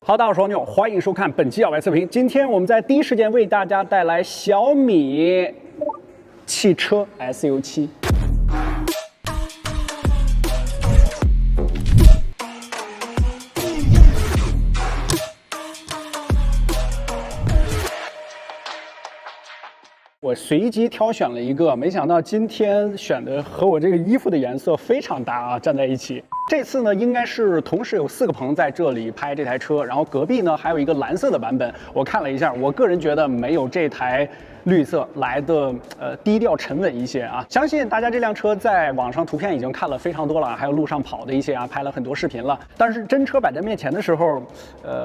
好，大家好，我是王牛，欢迎收看本期小白测评。今天我们在第一时间为大家带来小米汽车 SU7。我随机挑选了一个，没想到今天选的和我这个衣服的颜色非常搭啊，站在一起。这次呢，应该是同时有4个棚在这里拍这台车，然后隔壁呢还有一个蓝色的版本。我看了一下，我个人觉得没有这台绿色来的低调沉稳一些啊。相信大家这辆车在网上图片已经看了非常多了，还有路上跑的一些啊，拍了很多视频了。但是真车摆在面前的时候，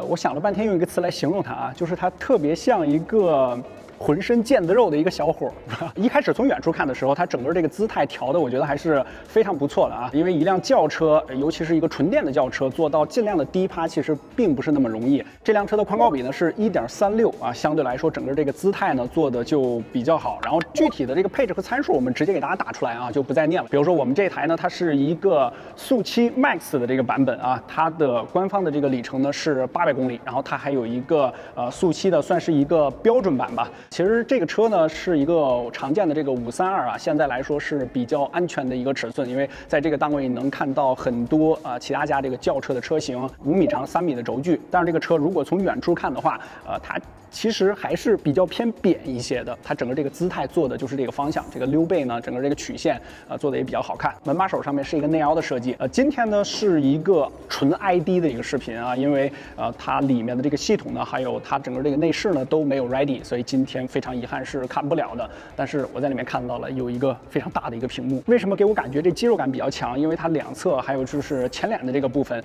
我想了半天用一个词来形容它啊，就是它特别像一个浑身腱子肉的一个小伙。一开始从远处看的时候，它整个这个姿态调的，我觉得还是非常不错的啊。因为一辆轿车，尤其是一个纯电的轿车，做到尽量的低趴，其实并不是那么容易。这辆车的宽高比呢是1.36啊，相对来说整个这个姿态呢做的就比较好。然后具体的这个配置和参数，我们直接给大家打出来啊，就不再念了。比如说我们这台呢，它是一个速7 Max 的这个版本啊，它的官方的这个里程呢是800公里，然后它还有一个速7的，算是一个标准版吧。其实这个车呢是一个常见的这个532啊，现在来说是比较安全的一个尺寸，因为在这个档位能看到很多其他家这个轿车的车型，5米长3米的轴距。但是这个车如果从远处看的话，它其实还是比较偏扁一些的，它整个这个姿态做的就是这个方向，这个溜背呢，整个这个曲线做的也比较好看。门把手上面是一个内凹的设计。今天呢是一个纯 ID 的一个视频啊，因为它里面的这个系统呢，还有它整个这个内饰呢都没有 ready， 所以今天非常遗憾是看不了的。但是我在里面看到了有一个非常大的一个屏幕，为什么给我感觉这肌肉感比较强？因为它两侧还有就是前脸的这个部分，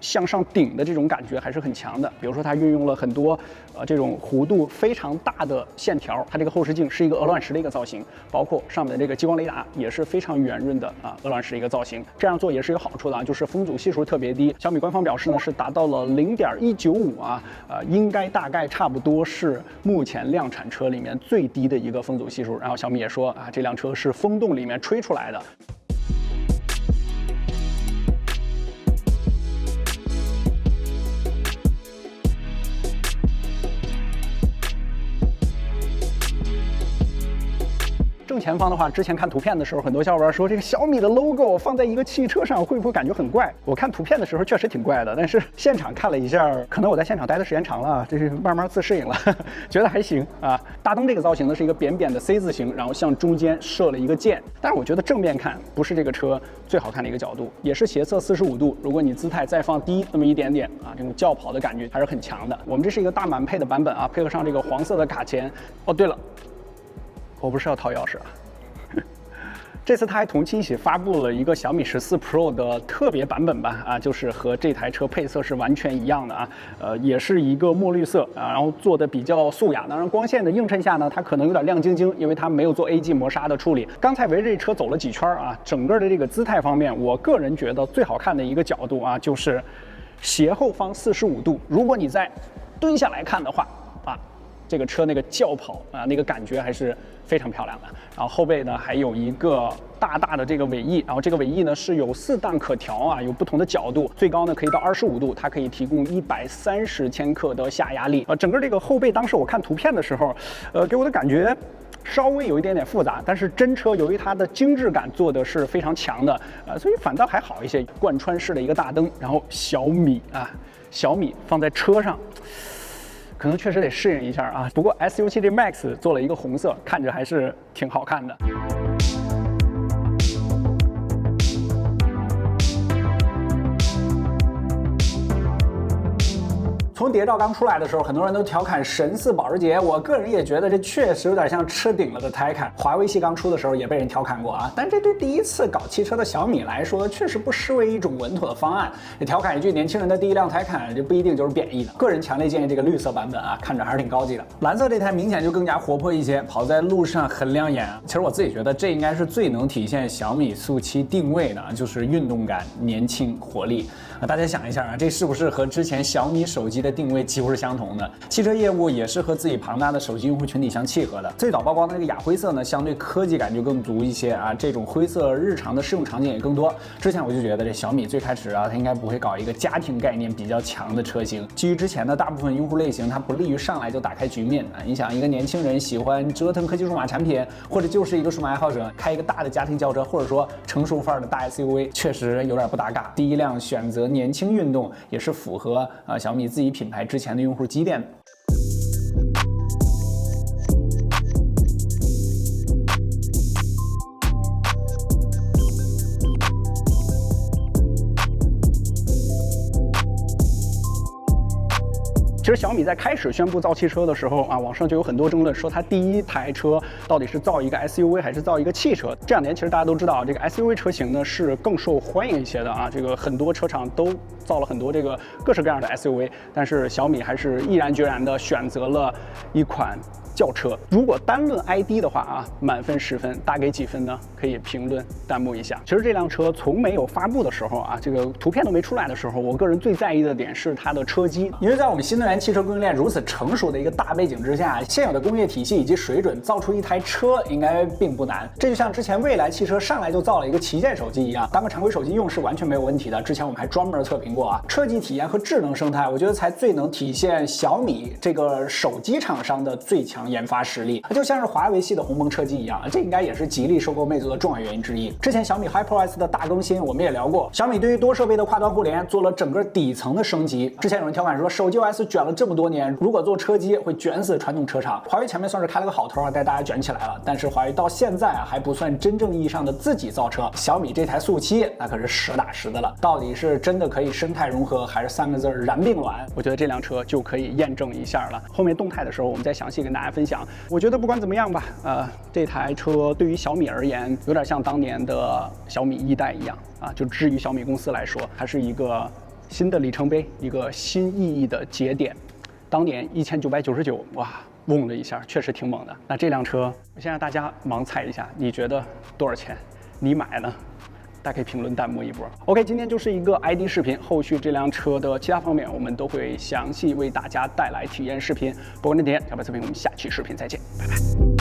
向上顶的这种感觉还是很强的。比如说它运用了很多这种弧度非常大的线条，它这个后视镜是一个鹅卵石的一个造型，包括上面的这个激光雷达也是非常圆润的鹅卵石一个造型。这样做也是有好处的啊，就是风阻系数特别低。小米官方表示呢是达到了0.195啊，应该大概差不多是目前量产车里面最低的一个风阻系数。然后小米也说啊，这辆车是风洞里面吹出来的。正前方的话，之前看图片的时候，很多小伙伴说这个小米的 logo 放在一个汽车上会不会感觉很怪？我看图片的时候确实挺怪的，但是现场看了一下，可能我在现场待的时间长了，这是慢慢自适应了，觉得还行啊。大灯这个造型呢是一个扁扁的 C 字形，然后向中间射了一个箭，但是我觉得正面看不是这个车最好看的一个角度，也是斜侧45度。如果你姿态再放低那么一点点啊，这种轿跑的感觉还是很强的。我们这是一个大满配的版本啊，配合上这个黄色的卡钳。哦，对了。我不是要掏钥匙啊！这次他还同期一起发布了一个小米14 Pro 的特别版本吧，啊，就是和这台车配色是完全一样的啊，也是一个墨绿色啊，然后做的比较素雅。当然光线的映衬下呢，它可能有点亮晶晶，因为它没有做 AG 磨砂的处理。刚才围着这车走了几圈啊，整个的这个姿态方面，我个人觉得最好看的一个角度啊，就是斜后方45度。如果你在蹲下来看的话啊，这个车那个轿跑啊，那个感觉还是非常漂亮的。然后后背呢还有一个大大的这个尾翼，然后这个尾翼呢是有4档可调啊，有不同的角度，最高呢可以到25度，它可以提供130千克的下压力。整个这个后背，当时我看图片的时候，给我的感觉稍微有一点点复杂，但是真车由于它的精致感做的是非常强的，所以反倒还好一些。贯穿式的一个大灯，然后小米放在车上。可能确实得适应一下啊，不过 SU7 这 Max 做了一个红色，看着还是挺好看的。从谍照刚出来的时候，很多人都调侃神似保时捷，我个人也觉得这确实有点像吃顶了的 Taycan。华为系刚出的时候也被人调侃过啊，但这对第一次搞汽车的小米来说，确实不失为一种稳妥的方案。也调侃一句，年轻人的第一辆 Taycan 这不一定就是贬义的。个人强烈建议这个绿色版本啊，看着还是挺高级的。蓝色这台明显就更加活泼一些，跑在路上很亮眼啊。其实我自己觉得这应该是最能体现小米速7定位的，就是运动感、年轻、活力。大家想一下啊，这是不是和之前小米手机的定位几乎是相同的，汽车业务也是和自己庞大的手机用户群体相契合的。最早曝光的这个雅灰色呢，相对科技感就更足一些啊，这种灰色日常的适用场景也更多。之前我就觉得这小米最开始啊，它应该不会搞一个家庭概念比较强的车型。基于之前的大部分用户类型，它不利于上来就打开局面啊。你想一个年轻人喜欢折腾科技数码产品，或者就是一个数码爱好者，开一个大的家庭轿车，或者说成熟范儿的大 SUV， 确实有点不搭嘎。第一辆选择年轻运动，也是符合小米自己品牌之前的用户积淀的。其实小米在开始宣布造汽车的时候啊，网上就有很多争论，说它第一台车到底是造一个 SUV 还是造一个汽车。这两年其实大家都知道，这个 SUV 车型呢是更受欢迎一些的啊，这个很多车厂都造了很多这个各式各样的 SUV， 但是小米还是毅然决然的选择了一款轿车。如果单论 ID 的话啊，满分10分，大给几分呢？可以评论弹幕一下。其实这辆车从没有发布的时候啊，这个图片都没出来的时候，我个人最在意的点是它的车机，因为在我们新能源汽车供应链如此成熟的一个大背景之下，现有的工业体系以及水准造出一台车应该并不难。这就像之前蔚来汽车上来就造了一个旗舰手机一样，当个常规手机用是完全没有问题的。之前我们还专门测评过啊，车机体验和智能生态，我觉得才最能体现小米这个手机厂商的最强研发实力。它就像是华为系的鸿蒙车机一样，这应该也是吉利收购魅族的重要原因之一。之前小米 HyperOS 的大更新我们也聊过，小米对于多设备的跨端互联做了整个底层的升级。之前有人调侃说，手机 OS 卷了这么多年，如果做车机会卷死传统车厂。华为前面算是开了个好头啊，带大家卷起来了。但是华为到现在啊还不算真正意义上的自己造车，小米这台速7那可是实打实的了。到底是真的可以生态融合，还是3个字燃并卵？我觉得这辆车就可以验证一下了。后面动态的时候我们再详细跟大家分享。我觉得不管怎么样吧，这台车对于小米而言，有点像当年的小米1代一样啊，就至于小米公司来说，还是一个新的里程碑，一个新意义的节点。当年1999，哇，嗡了一下，确实挺猛的。那这辆车，我先让大家盲猜一下，你觉得多少钱？你买呢？大家可以评论弹幕一波。OK， 今天就是一个 ID 视频，后续这辆车的其他方面我们都会详细为大家带来体验视频。不管这点，小白测评，我们下期视频再见，拜拜。